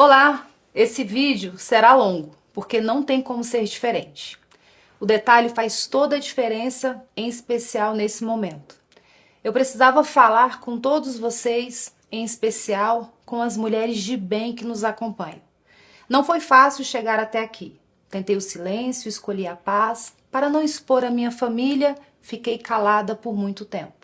Olá, esse vídeo será longo, porque não tem como ser diferente. O detalhe faz toda a diferença, em especial nesse momento. Eu precisava falar com todos vocês, em especial com as mulheres de bem que nos acompanham. Não foi fácil chegar até aqui. Tentei o silêncio, escolhi a paz. Para não expor a minha família, fiquei calada por muito tempo.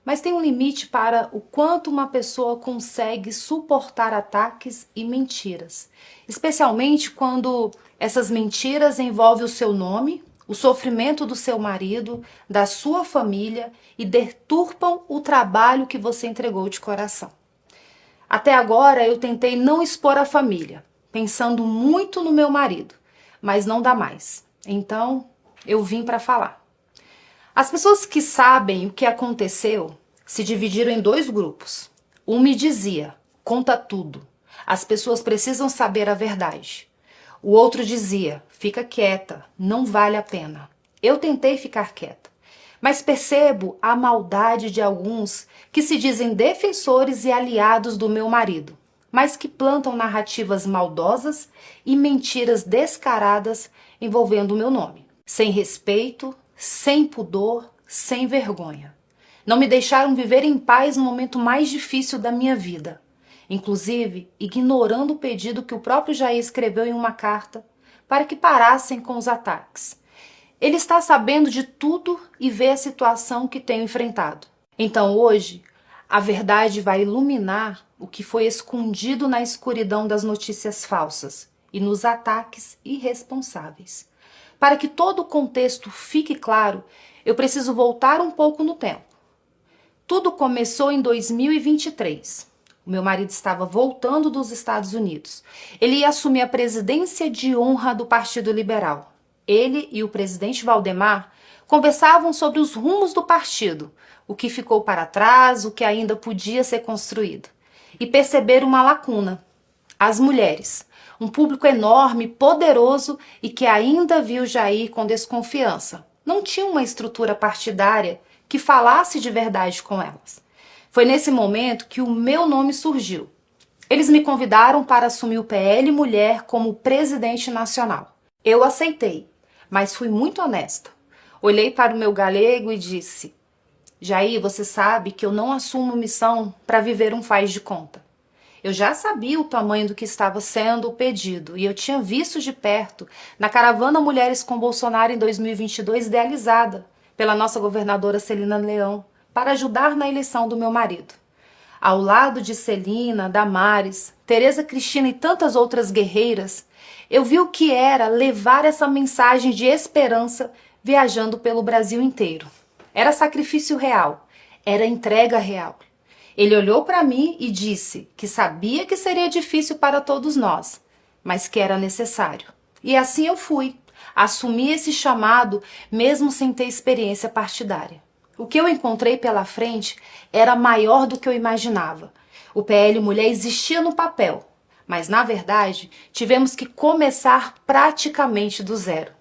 Mas tem um limite para o quanto uma pessoa consegue suportar ataques e mentiras, especialmente quando essas mentiras envolvem o seu nome, o sofrimento do seu marido, da sua família e deturpam o trabalho que você entregou de coração. Até agora eu tentei não expor a família, pensando muito no meu marido, mas não dá mais. Então eu vim para falar. As pessoas que sabem o que aconteceu se dividiram em dois grupos. Um me dizia, conta tudo, as pessoas precisam saber a verdade. O outro dizia, fica quieta, não vale a pena. Eu tentei ficar quieta, mas percebo a maldade de alguns que se dizem defensores e aliados do meu marido, mas que plantam narrativas maldosas e mentiras descaradas envolvendo o meu nome. Sem respeito, sem pudor, sem vergonha. Não me deixaram viver em paz no momento mais difícil da minha vida, inclusive ignorando o pedido que o próprio Jair escreveu em uma carta para que parassem com os ataques. Ele está sabendo de tudo e vê a situação que tenho enfrentado. Então hoje, a verdade vai iluminar o que foi escondido na escuridão das notícias falsas e nos ataques irresponsáveis. Para que todo o contexto fique claro, eu preciso voltar um pouco no tempo. Tudo começou em 2023. O meu marido estava voltando dos Estados Unidos. Ele ia assumir a presidência de honra do Partido Liberal. Ele e o presidente Valdemar conversavam sobre os rumos do partido, o que ficou para trás, o que ainda podia ser construído. E perceberam uma lacuna: as mulheres. Um público enorme, poderoso e que ainda viu Jair com desconfiança. Não tinha uma estrutura partidária que falasse de verdade com elas. Foi nesse momento que o meu nome surgiu. Eles me convidaram para assumir o PL Mulher como presidente nacional. Eu aceitei, mas fui muito honesta. Olhei para o meu galego e disse: Jair, você sabe que eu não assumo missão para viver um faz de conta. Eu já sabia o tamanho do que estava sendo o pedido e eu tinha visto de perto na caravana Mulheres com Bolsonaro em 2022 idealizada pela nossa governadora Celina Leão para ajudar na eleição do meu marido. Ao lado de Celina, Damares, Tereza Cristina e tantas outras guerreiras, eu vi o que era levar essa mensagem de esperança viajando pelo Brasil inteiro. Era sacrifício real, era entrega real. Ele olhou para mim e disse que sabia que seria difícil para todos nós, mas que era necessário. E assim eu fui. Assumi esse chamado mesmo sem ter experiência partidária. O que eu encontrei pela frente era maior do que eu imaginava. O PL Mulher existia no papel, mas na verdade tivemos que começar praticamente do zero.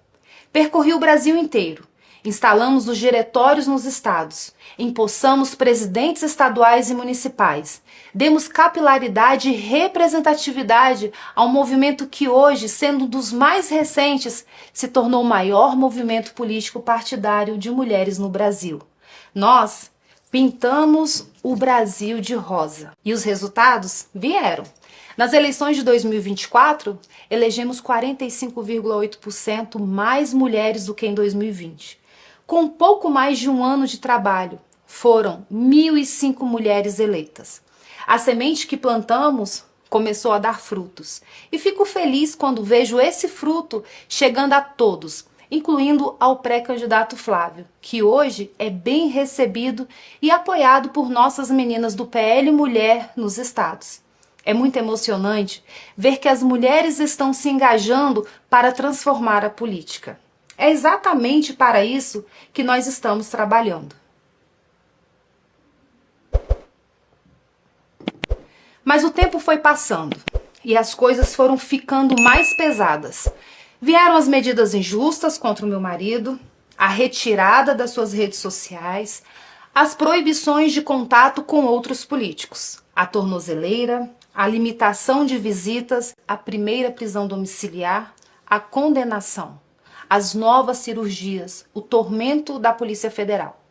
Percorri o Brasil inteiro. Instalamos os diretórios nos estados, empossamos presidentes estaduais e municipais, demos capilaridade e representatividade ao movimento que hoje, sendo um dos mais recentes, se tornou o maior movimento político partidário de mulheres no Brasil. Nós pintamos o Brasil de rosa e os resultados vieram. Nas eleições de 2024, elegemos 45,8% mais mulheres do que em 2020. Com pouco mais de um ano de trabalho, foram 1.005 mulheres eleitas. A semente que plantamos começou a dar frutos. E fico feliz quando vejo esse fruto chegando a todos, incluindo ao pré-candidato Flávio, que hoje é bem recebido e apoiado por nossas meninas do PL Mulher nos estados. É muito emocionante ver que as mulheres estão se engajando para transformar a política. É exatamente para isso que nós estamos trabalhando. Mas o tempo foi passando e as coisas foram ficando mais pesadas. Vieram as medidas injustas contra o meu marido, a retirada das suas redes sociais, as proibições de contato com outros políticos, a tornozeleira, a limitação de visitas, a primeira prisão domiciliar, a condenação, as novas cirurgias, o tormento da Polícia Federal.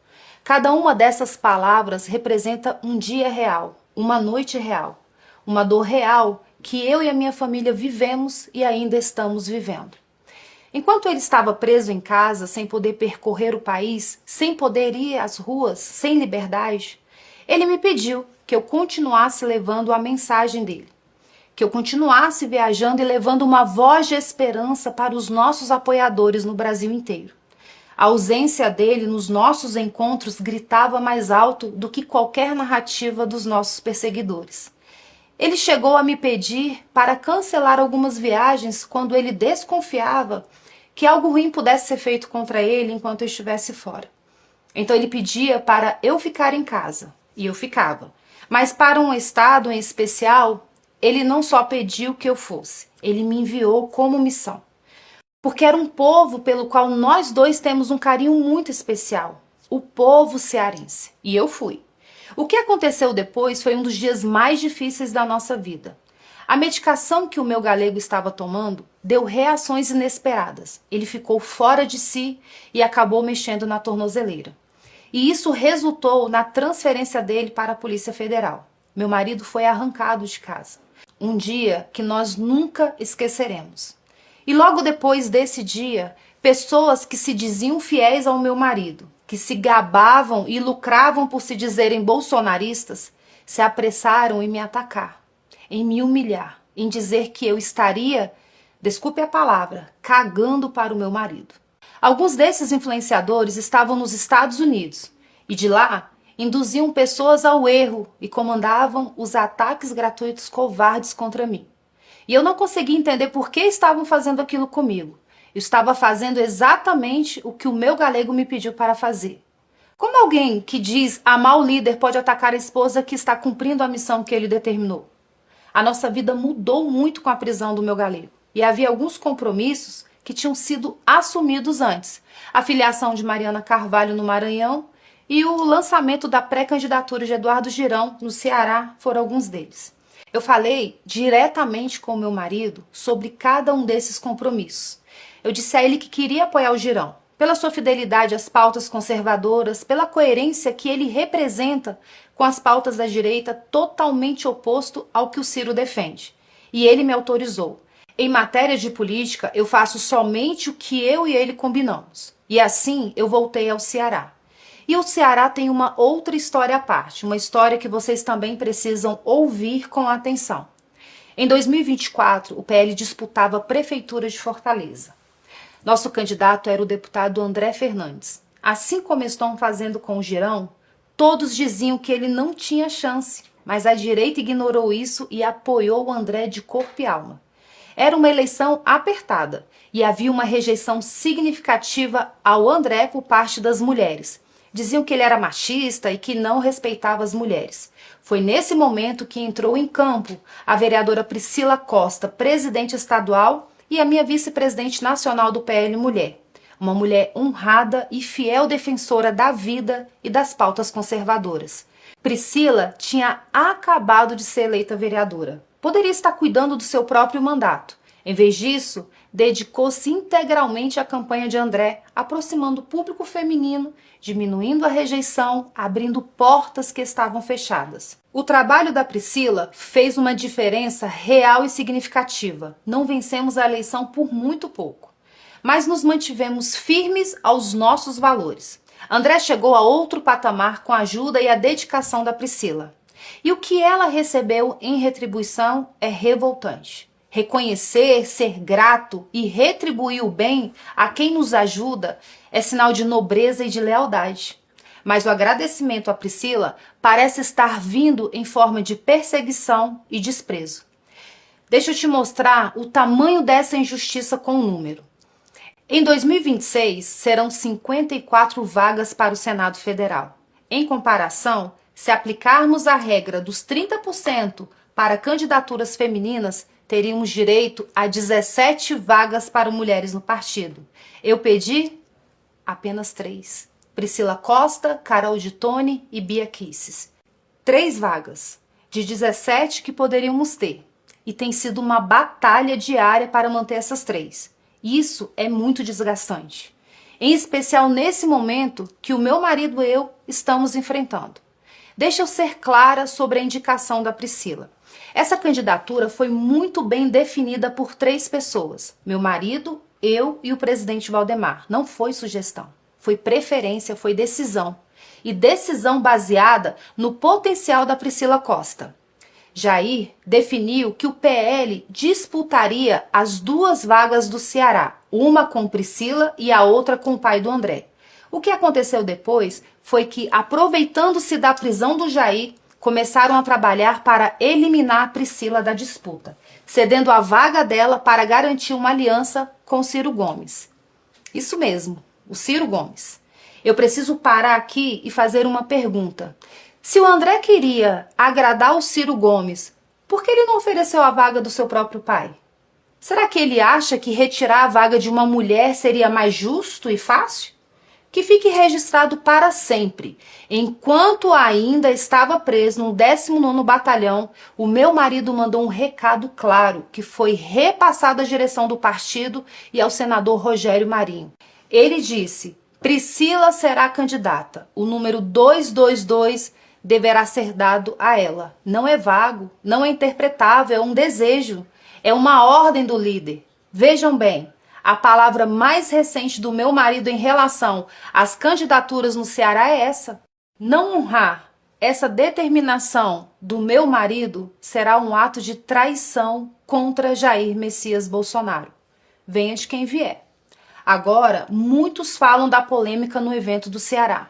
Cada uma dessas palavras representa um dia real, uma noite real, uma dor real que eu e a minha família vivemos e ainda estamos vivendo. Enquanto ele estava preso em casa, sem poder percorrer o país, sem poder ir às ruas, sem liberdade, ele me pediu que eu continuasse levando a mensagem dele, que eu continuasse viajando e levando uma voz de esperança para os nossos apoiadores no Brasil inteiro. A ausência dele nos nossos encontros gritava mais alto do que qualquer narrativa dos nossos perseguidores. Ele chegou a me pedir para cancelar algumas viagens quando ele desconfiava que algo ruim pudesse ser feito contra ele enquanto eu estivesse fora. Então ele pedia para eu ficar em casa, e eu ficava. Mas para um estado em especial, ele não só pediu que eu fosse, ele me enviou como missão. Porque era um povo pelo qual nós dois temos um carinho muito especial, o povo cearense. E eu fui. O que aconteceu depois foi um dos dias mais difíceis da nossa vida. A medicação que o meu galego estava tomando deu reações inesperadas. Ele ficou fora de si e acabou mexendo na tornozeleira. E isso resultou na transferência dele para a Polícia Federal. Meu marido foi arrancado de casa. Um dia que nós nunca esqueceremos. E logo depois desse dia, pessoas que se diziam fiéis ao meu marido, que se gabavam e lucravam por se dizerem bolsonaristas, se apressaram em me atacar, em me humilhar, em dizer que eu estaria, desculpe a palavra, cagando para o meu marido. Alguns desses influenciadores estavam nos Estados Unidos e de lá induziam pessoas ao erro e comandavam os ataques gratuitos covardes contra mim. E eu não conseguia entender por que estavam fazendo aquilo comigo. Eu estava fazendo exatamente o que o meu galego me pediu para fazer. Como alguém que diz amar o líder pode atacar a esposa que está cumprindo a missão que ele determinou? A nossa vida mudou muito com a prisão do meu galego. E havia alguns compromissos que tinham sido assumidos antes. A filiação de Mariana Carvalho no Maranhão e o lançamento da pré-candidatura de Eduardo Girão no Ceará foram alguns deles. Eu falei diretamente com o meu marido sobre cada um desses compromissos. Eu disse a ele que queria apoiar o Girão, pela sua fidelidade às pautas conservadoras, pela coerência que ele representa com as pautas da direita, totalmente oposto ao que o Ciro defende. E ele me autorizou. Em matéria de política, eu faço somente o que eu e ele combinamos. E assim eu voltei ao Ceará. E o Ceará tem uma outra história à parte, uma história que vocês também precisam ouvir com atenção. Em 2024, o PL disputava a Prefeitura de Fortaleza. Nosso candidato era o deputado André Fernandes. Assim como estão fazendo com o Girão, todos diziam que ele não tinha chance, mas a direita ignorou isso e apoiou o André de corpo e alma. Era uma eleição apertada e havia uma rejeição significativa ao André por parte das mulheres. Diziam que ele era machista e que não respeitava as mulheres. Foi nesse momento que entrou em campo a vereadora Priscila Costa, presidente estadual, e a minha vice-presidente nacional do PL Mulher. Uma mulher honrada e fiel defensora da vida e das pautas conservadoras. Priscila tinha acabado de ser eleita vereadora. Poderia estar cuidando do seu próprio mandato. Em vez disso, dedicou-se integralmente à campanha de André, aproximando o público feminino, diminuindo a rejeição, abrindo portas que estavam fechadas. O trabalho da Priscila fez uma diferença real e significativa. Não vencemos a eleição por muito pouco, mas nos mantivemos firmes aos nossos valores. André chegou a outro patamar com a ajuda e a dedicação da Priscila. E o que ela recebeu em retribuição é revoltante. Reconhecer, ser grato e retribuir o bem a quem nos ajuda é sinal de nobreza e de lealdade. Mas o agradecimento à Priscila parece estar vindo em forma de perseguição e desprezo. Deixa eu te mostrar o tamanho dessa injustiça com o número. Em 2026, serão 54 vagas para o Senado Federal. Em comparação, se aplicarmos a regra dos 30% para candidaturas femininas, teríamos direito a 17 vagas para mulheres no partido. Eu pedi apenas 3. Priscila Costa, Carol de Tone e Bia Kisses. 3 vagas. de 17 que poderíamos ter. E tem sido uma batalha diária para manter essas 3. Isso é muito desgastante. Em especial nesse momento que o meu marido e eu estamos enfrentando. Deixa eu ser clara sobre a indicação da Priscila. Essa candidatura foi muito bem definida por 3 pessoas. Meu marido, eu e o presidente Valdemar. Não foi sugestão. Foi preferência, foi decisão. E decisão baseada no potencial da Priscila Costa. Jair definiu que o PL disputaria as 2 vagas do Ceará, uma com Priscila e a outra com o pai do André. O que aconteceu depois foi que, aproveitando-se da prisão do Jair, começaram a trabalhar para eliminar a Priscila da disputa, cedendo a vaga dela para garantir uma aliança com Ciro Gomes. Isso mesmo, o Ciro Gomes. Eu preciso parar aqui e fazer uma pergunta. Se o André queria agradar o Ciro Gomes, por que ele não ofereceu a vaga do seu próprio pai? Será que ele acha que retirar a vaga de uma mulher seria mais justo e fácil? Que fique registrado para sempre. Enquanto ainda estava preso no 19º Batalhão, o meu marido mandou um recado claro que foi repassado à direção do partido e ao senador Rogério Marinho. Ele disse: Priscila será candidata. O número 222 deverá ser dado a ela. Não é vago, não é interpretável, é um desejo, é uma ordem do líder. Vejam bem, a palavra mais recente do meu marido em relação às candidaturas no Ceará é essa. Não honrar essa determinação do meu marido será um ato de traição contra Jair Messias Bolsonaro. Venha de quem vier. Agora, muitos falam da polêmica no evento do Ceará.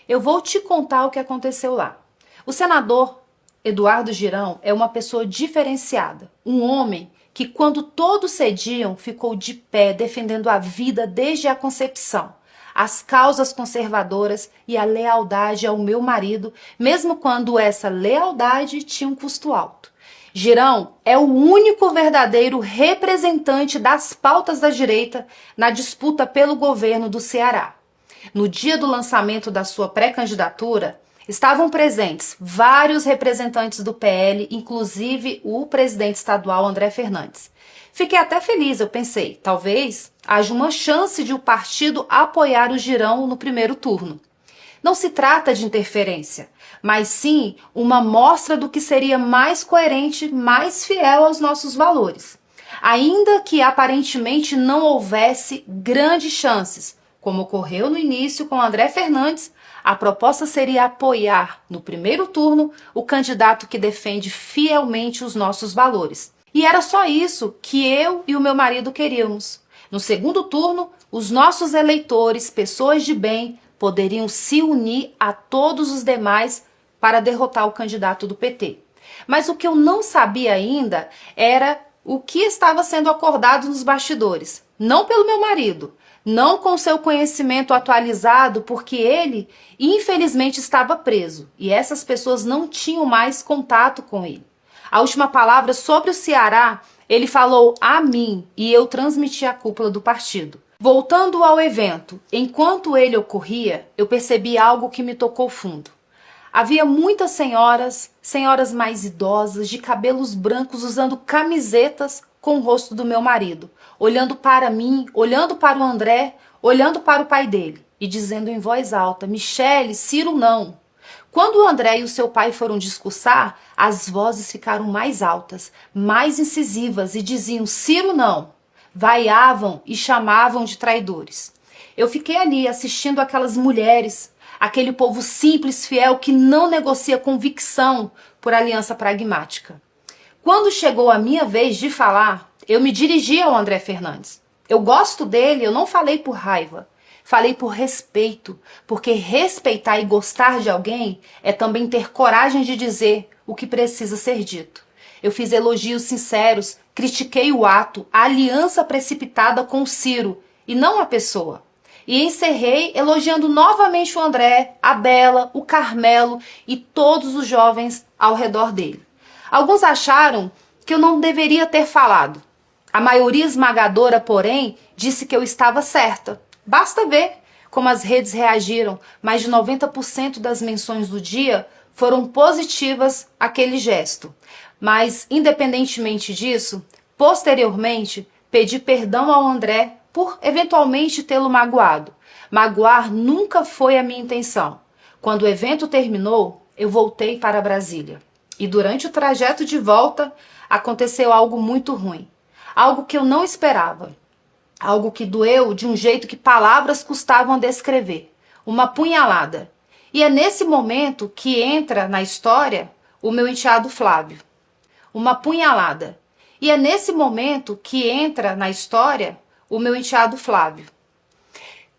Eu vou te contar o que aconteceu lá. O senador Eduardo Girão é uma pessoa diferenciada, um homem que, quando todos cediam, ficou de pé defendendo a vida desde a concepção, as causas conservadoras e a lealdade ao meu marido, mesmo quando essa lealdade tinha um custo alto. Girão é o único verdadeiro representante das pautas da direita na disputa pelo governo do Ceará. No dia do lançamento da sua pré-candidatura, estavam presentes vários representantes do PL, inclusive o presidente estadual André Fernandes. Fiquei até feliz, eu pensei, talvez haja uma chance de o partido apoiar o Girão no primeiro turno. Não se trata de interferência, mas sim uma mostra do que seria mais coerente, mais fiel aos nossos valores. Ainda que aparentemente não houvesse grandes chances, como ocorreu no início com André Fernandes, a proposta seria apoiar, no primeiro turno, o candidato que defende fielmente os nossos valores. E era só isso que eu e o meu marido queríamos. No segundo turno, os nossos eleitores, pessoas de bem, poderiam se unir a todos os demais para derrotar o candidato do PT. Mas o que eu não sabia ainda era o que estava sendo acordado nos bastidores. Não pelo meu marido, não com seu conhecimento atualizado, porque ele, infelizmente, estava preso e essas pessoas não tinham mais contato com ele. A última palavra sobre o Ceará, ele falou a mim e eu transmiti à cúpula do partido. Voltando ao evento, enquanto ele ocorria, eu percebi algo que me tocou fundo. Havia muitas senhoras mais idosas, de cabelos brancos, usando camisetas com o rosto do meu marido, olhando para mim, olhando para o André, olhando para o pai dele e dizendo em voz alta: Michele, Ciro não. Quando o André e o seu pai foram discursar, as vozes ficaram mais altas, mais incisivas e diziam: Ciro não. Vaiavam e chamavam de traidores. Eu fiquei ali assistindo aquelas mulheres, aquele povo simples, fiel, que não negocia convicção por aliança pragmática. Quando chegou a minha vez de falar, eu me dirigi ao André Fernandes. Eu gosto dele, eu não falei por raiva. Falei por respeito, porque respeitar e gostar de alguém é também ter coragem de dizer o que precisa ser dito. Eu fiz elogios sinceros, critiquei o ato, a aliança precipitada com o Ciro, e não a pessoa. E encerrei elogiando novamente o André, a Bela, o Carmelo e todos os jovens ao redor dele. Alguns acharam que eu não deveria ter falado. A maioria esmagadora, porém, disse que eu estava certa. Basta ver como as redes reagiram. Mais de 90% das menções do dia foram positivas àquele gesto. Mas, independentemente disso, posteriormente, pedi perdão ao André por eventualmente tê-lo magoado. Magoar nunca foi a minha intenção. Quando o evento terminou, eu voltei para Brasília. E durante o trajeto de volta, aconteceu algo muito ruim. Algo que eu não esperava. Algo que doeu de um jeito que palavras custavam a descrever. Uma punhalada. E é nesse momento que entra na história o meu enteado Flávio. Uma punhalada. E é nesse momento que entra na história o meu enteado Flávio.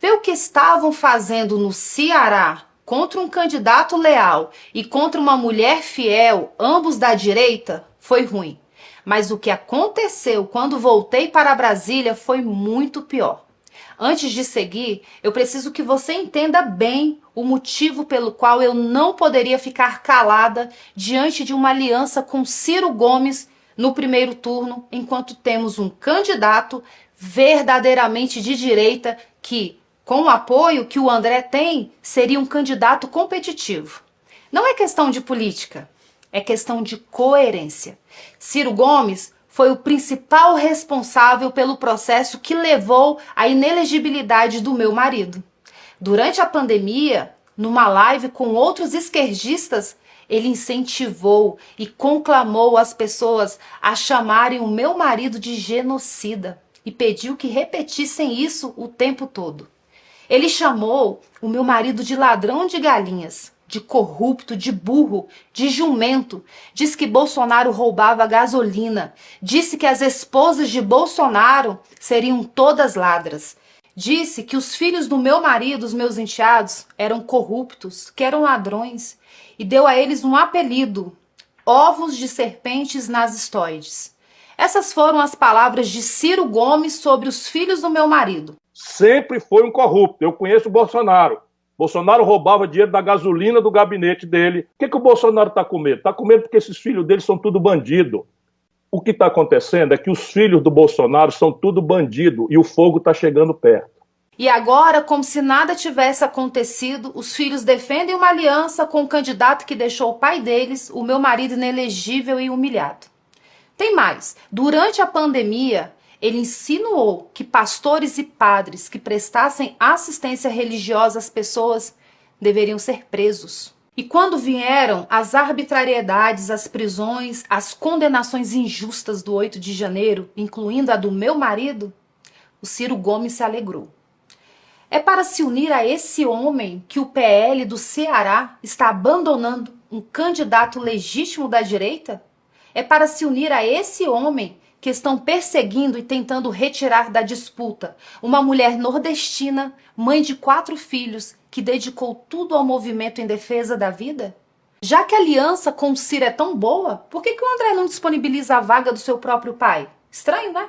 Ver o que estavam fazendo no Ceará contra um candidato leal e contra uma mulher fiel, ambos da direita, foi ruim. Mas o que aconteceu quando voltei para Brasília foi muito pior. Antes de seguir, eu preciso que você entenda bem o motivo pelo qual eu não poderia ficar calada diante de uma aliança com Ciro Gomes no primeiro turno, enquanto temos um candidato verdadeiramente de direita que, com o apoio que o André tem, seria um candidato competitivo. Não é questão de política, é questão de coerência. Ciro Gomes foi o principal responsável pelo processo que levou à inelegibilidade do meu marido. Durante a pandemia, numa live com outros esquerdistas, ele incentivou e conclamou as pessoas a chamarem o meu marido de genocida e pediu que repetissem isso o tempo todo. Ele chamou o meu marido de ladrão de galinhas, de corrupto, de burro, de jumento. Diz que Bolsonaro roubava gasolina. Disse que as esposas de Bolsonaro seriam todas ladras. Disse que os filhos do meu marido, os meus enteados, eram corruptos, que eram ladrões. E deu a eles um apelido: ovos de serpentes nazistoides. Essas foram as palavras de Ciro Gomes sobre os filhos do meu marido. Sempre foi um corrupto. Eu conheço o Bolsonaro. Bolsonaro roubava dinheiro da gasolina do gabinete dele. O que o Bolsonaro está com medo? Está com medo porque esses filhos dele são tudo bandido. O que está acontecendo é que os filhos do Bolsonaro são tudo bandido e o fogo está chegando perto. E agora, como se nada tivesse acontecido, os filhos defendem uma aliança com o candidato que deixou o pai deles, o meu marido, inelegível e humilhado. Tem mais. Durante a pandemia, ele insinuou que pastores e padres que prestassem assistência religiosa às pessoas deveriam ser presos. E quando vieram as arbitrariedades, as prisões, as condenações injustas do 8 de janeiro, incluindo a do meu marido, o Ciro Gomes se alegrou. É para se unir a esse homem que o PL do Ceará está abandonando um candidato legítimo da direita? É para se unir a esse homem que estão perseguindo e tentando retirar da disputa uma mulher nordestina, mãe de 4 filhos, que dedicou tudo ao movimento em defesa da vida? Já que a aliança com o Ciro é tão boa, por que o André não disponibiliza a vaga do seu próprio pai? Estranho, né?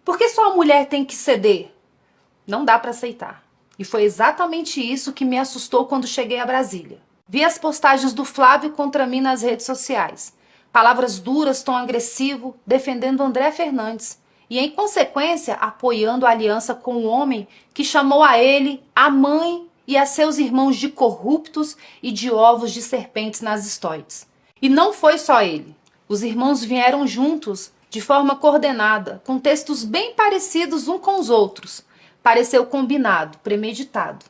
Por que só a mulher tem que ceder? Não dá para aceitar. E foi exatamente isso que me assustou quando cheguei a Brasília. Vi as postagens do Flávio contra mim nas redes sociais. Palavras duras, tom agressivo, defendendo André Fernandes. E, em consequência, apoiando a aliança com o homem que chamou a ele, a mãe e a seus irmãos de corruptos e de ovos de serpentes nazistoides. E não foi só ele. Os irmãos vieram juntos, de forma coordenada, com textos bem parecidos uns com os outros. Pareceu combinado, premeditado.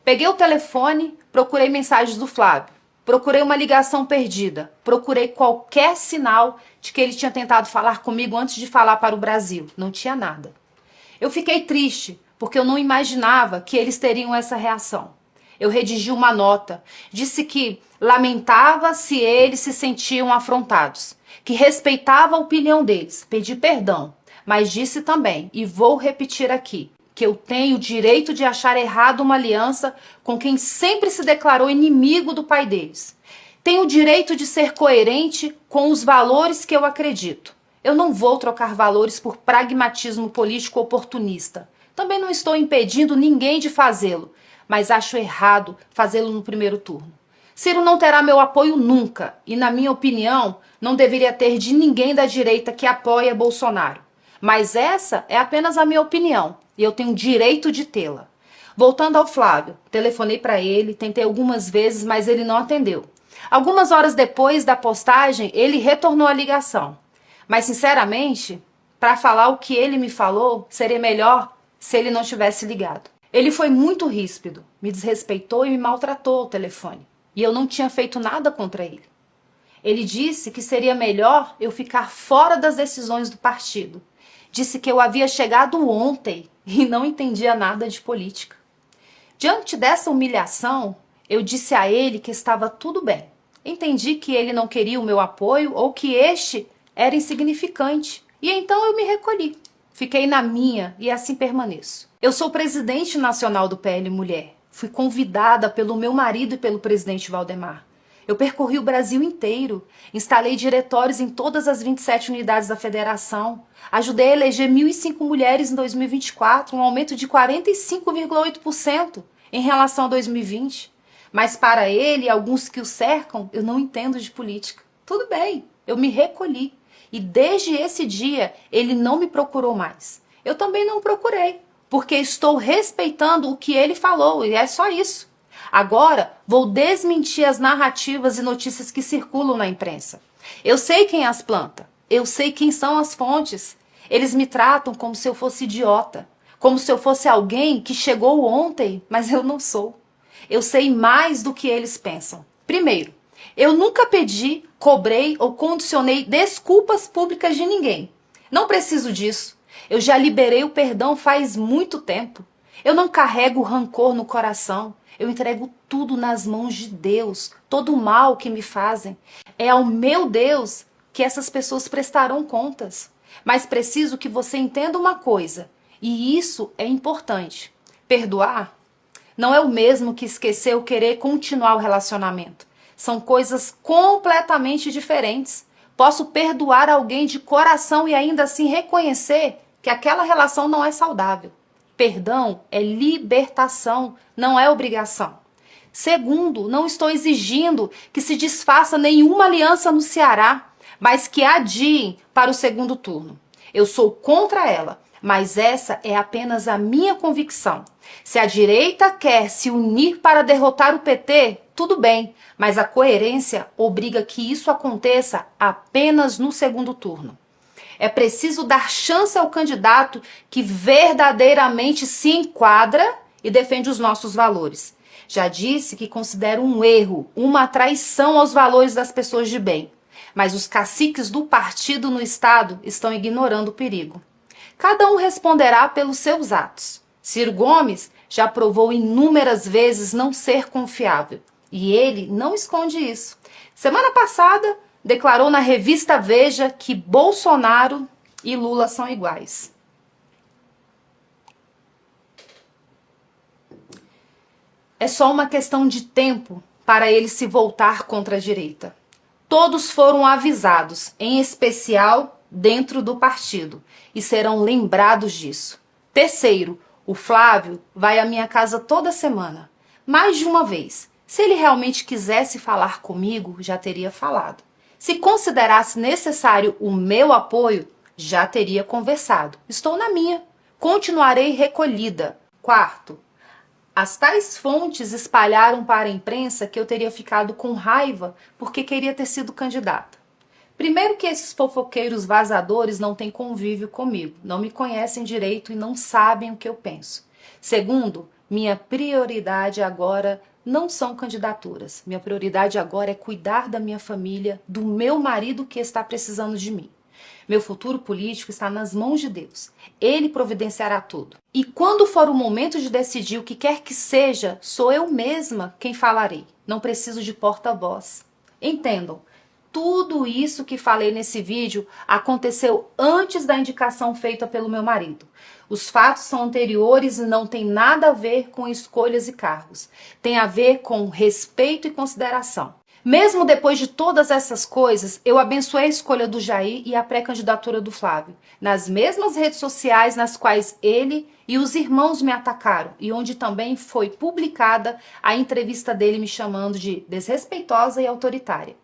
Peguei o telefone, procurei mensagens do Flávio. Procurei uma ligação perdida. Procurei qualquer sinal de que ele tinha tentado falar comigo antes de falar para o Brasil. Não tinha nada. Eu fiquei triste, porque eu não imaginava que eles teriam essa reação. Eu redigi uma nota. Disse que lamentava se eles se sentiam afrontados. Que respeitava a opinião deles. Pedi perdão. Mas disse também, e vou repetir aqui, que eu tenho o direito de achar errado uma aliança com quem sempre se declarou inimigo do pai deles. Tenho o direito de ser coerente com os valores que eu acredito. Eu não vou trocar valores por pragmatismo político oportunista. Também não estou impedindo ninguém de fazê-lo, mas acho errado fazê-lo no primeiro turno. Ciro não terá meu apoio nunca e, na minha opinião, não deveria ter de ninguém da direita que apoia Bolsonaro. Mas essa é apenas a minha opinião. E eu tenho direito de tê-la. Voltando ao Flávio, telefonei para ele, tentei algumas vezes, mas ele não atendeu. Algumas horas depois da postagem, ele retornou a ligação. Mas, sinceramente, para falar o que ele me falou, seria melhor se ele não tivesse ligado. Ele foi muito ríspido, me desrespeitou e me maltratou ao telefone. E eu não tinha feito nada contra ele. Ele disse que seria melhor eu ficar fora das decisões do partido. Disse que eu havia chegado ontem e não entendia nada de política. Diante dessa humilhação, eu disse a ele que estava tudo bem. Entendi que ele não queria o meu apoio ou que este era insignificante. E então eu me recolhi. Fiquei na minha e assim permaneço. Eu sou presidente nacional do PL Mulher. Fui convidada pelo meu marido e pelo presidente Valdemar. Eu percorri o Brasil inteiro, instalei diretórios em todas as 27 unidades da federação, ajudei a eleger 1.005 mulheres em 2024, um aumento de 45,8% em relação a 2020. Mas para ele e alguns que o cercam, eu não entendo de política. Tudo bem, eu me recolhi. E desde esse dia, ele não me procurou mais. Eu também não procurei, porque estou respeitando o que ele falou, e é só isso. Agora, vou desmentir as narrativas e notícias que circulam na imprensa. Eu sei quem as planta, eu sei quem são as fontes. Eles me tratam como se eu fosse idiota, como se eu fosse alguém que chegou ontem, mas eu não sou. Eu sei mais do que eles pensam. Primeiro, eu nunca pedi, cobrei ou condicionei desculpas públicas de ninguém. Não preciso disso. Eu já liberei o perdão faz muito tempo. Eu não carrego rancor no coração. Eu entrego tudo nas mãos de Deus. Todo o mal que me fazem. É ao meu Deus que essas pessoas prestarão contas. Mas preciso que você entenda uma coisa. E isso é importante. Perdoar não é o mesmo que esquecer ou querer continuar o relacionamento. São coisas completamente diferentes. Posso perdoar alguém de coração e ainda assim reconhecer que aquela relação não é saudável. Perdão é libertação, não é obrigação. Segundo, não estou exigindo que se desfaça nenhuma aliança no Ceará, mas que adiem para o segundo turno. Eu sou contra ela, mas essa é apenas a minha convicção. Se a direita quer se unir para derrotar o PT, tudo bem, mas a coerência obriga que isso aconteça apenas no segundo turno. É preciso dar chance ao candidato que verdadeiramente se enquadra e defende os nossos valores. Já disse que considero um erro, uma traição aos valores das pessoas de bem. Mas os caciques do partido no Estado estão ignorando o perigo. Cada um responderá pelos seus atos. Ciro Gomes já provou inúmeras vezes não ser confiável. E ele não esconde isso. Semana passada, declarou na revista Veja que Bolsonaro e Lula são iguais. É só uma questão de tempo para ele se voltar contra a direita. Todos foram avisados, em especial dentro do partido, e serão lembrados disso. Terceiro, o Flávio vai à minha casa toda semana, mais de uma vez. Se ele realmente quisesse falar comigo, já teria falado. Se considerasse necessário o meu apoio, já teria conversado. Estou na minha. Continuarei recolhida. Quarto, as tais fontes espalharam para a imprensa que eu teria ficado com raiva porque queria ter sido candidata. Primeiro que esses fofoqueiros vazadores não têm convívio comigo, não me conhecem direito e não sabem o que eu penso. Segundo, minha prioridade agora não são candidaturas. Minha prioridade agora é cuidar da minha família, do meu marido que está precisando de mim. Meu futuro político está nas mãos de Deus. Ele providenciará tudo. E quando for o momento de decidir o que quer que seja, sou eu mesma quem falarei. Não preciso de porta-voz. Entendam, tudo isso que falei nesse vídeo aconteceu antes da indicação feita pelo meu marido. Os fatos são anteriores e não tem nada a ver com escolhas e cargos. Tem a ver com respeito e consideração. Mesmo depois de todas essas coisas, eu abençoei a escolha do Jair e a pré-candidatura do Flávio, nas mesmas redes sociais nas quais ele e os irmãos me atacaram, e onde também foi publicada a entrevista dele me chamando de desrespeitosa e autoritária.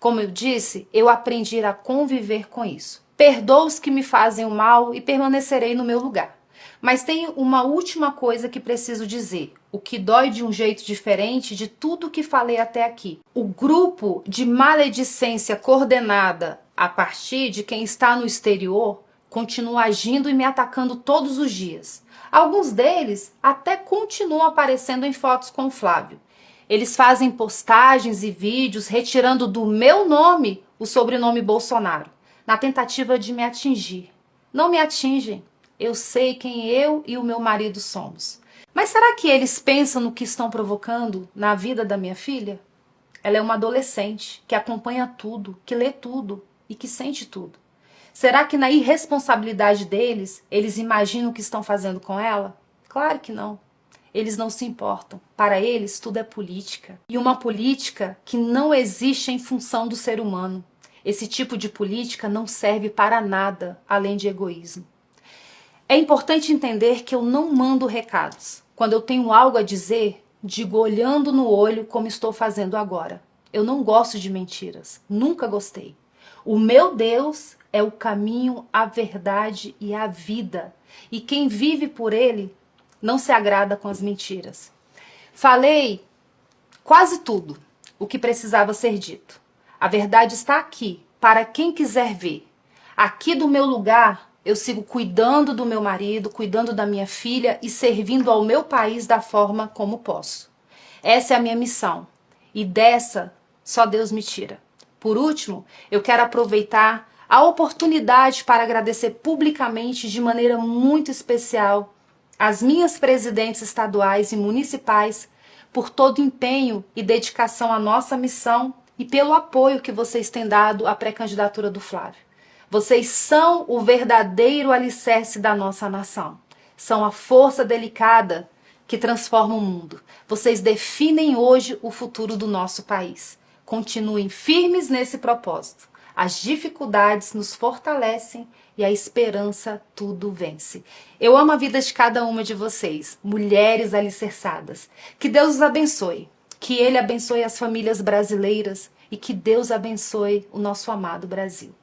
Como eu disse, eu aprendi a conviver com isso. Perdoo os que me fazem o mal e permanecerei no meu lugar. Mas tem uma última coisa que preciso dizer, o que dói de um jeito diferente de tudo que falei até aqui. O grupo de maledicência coordenada a partir de quem está no exterior continua agindo e me atacando todos os dias. Alguns deles até continuam aparecendo em fotos com o Flávio. Eles fazem postagens e vídeos retirando do meu nome o sobrenome Bolsonaro, na tentativa de me atingir. Não me atingem. Eu sei quem eu e o meu marido somos. Mas será que eles pensam no que estão provocando na vida da minha filha? Ela é uma adolescente que acompanha tudo, que lê tudo e que sente tudo. Será que na irresponsabilidade deles, eles imaginam o que estão fazendo com ela? Claro que não. Eles não se importam. Para eles, tudo é política. E uma política que não existe em função do ser humano. Esse tipo de política não serve para nada além de egoísmo. É importante entender que eu não mando recados. Quando eu tenho algo a dizer, digo olhando no olho como estou fazendo agora. Eu não gosto de mentiras. Nunca gostei. O meu Deus é o caminho, a verdade e a vida. E quem vive por ele não se agrada com as mentiras. Falei quase tudo o que precisava ser dito. A verdade está aqui, para quem quiser ver. Aqui do meu lugar, eu sigo cuidando do meu marido, cuidando da minha filha e servindo ao meu país da forma como posso. Essa é a minha missão. E dessa, só Deus me tira. Por último, eu quero aproveitar a oportunidade para agradecer publicamente, de maneira muito especial, as minhas presidentes estaduais e municipais por todo o empenho e dedicação à nossa missão e pelo apoio que vocês têm dado à pré-candidatura do Flávio. Vocês são o verdadeiro alicerce da nossa nação. São a força delicada que transforma o mundo. Vocês definem hoje o futuro do nosso país. Continuem firmes nesse propósito. As dificuldades nos fortalecem e a esperança tudo vence. Eu amo a vida de cada uma de vocês, mulheres alicerçadas. Que Deus os abençoe, que Ele abençoe as famílias brasileiras e que Deus abençoe o nosso amado Brasil.